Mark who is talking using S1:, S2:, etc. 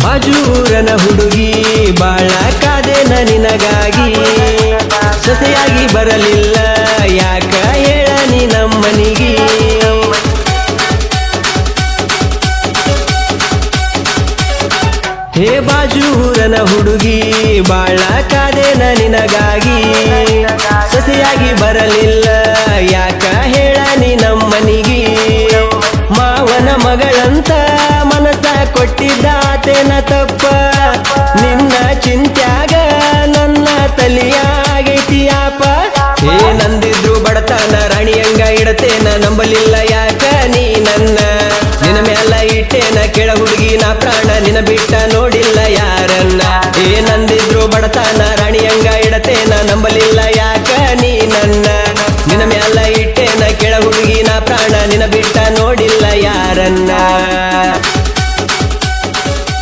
S1: ಬಾಜೂರನ ಹುಡುಗಿ ಬಾಳ ಕಾದೇನ ನಿನಗಾಗಿ ಸೊಸೆಯಾಗಿ ಬರಲಿಲ್ಲ ಯಾಕ ಹೇಳ ನೀ ನಮ್ಮನಿಗಿ ಹೇ ಬಾಜೂರನ ಹುಡುಗಿ ಬಾಳ ಕಾದೇನ ನಿನಗಾಗಿ ಸೊಸೆಯಾಗಿ ಬರಲಿಲ್ಲ ಯಾಕ ಹೇಳ ನೀ ನಮ್ಮನಿಗಿ ಮಾವನ ಮಗಳಂತ ಮನಸ ಕೊಟ್ಟಿದ್ದಾತೇನ ತಪ್ಪ ನಿನ್ನ ಚಿಂತ್ಯಾಗ ನನ್ನ ತಲಿಯಾಗೈತಿಯಾಪ ಹೇ ನಂದಿದ್ರು ಬಡತನ ರಾಣಿಯಂಗ ಇಡತೇನ ನಂಬಲಿಲ್ಲ ಯಾಕ ನೀ ನನ್ನ ನಿನ್ನ ಮ್ಯಾಲ ಇಟ್ಟೇನ ಕೆಳ ಹುಡುಗಿ ನಾ ಪ್ರಾಣ ನಿನ್ನ ಬಿಟ್ಟ ನೋಡಿಲ್ಲ ಯಾರನ್ನ ಹೇ ನಂದಿದ್ರು ಬಡತನ ರಾಣಿಯಂಗ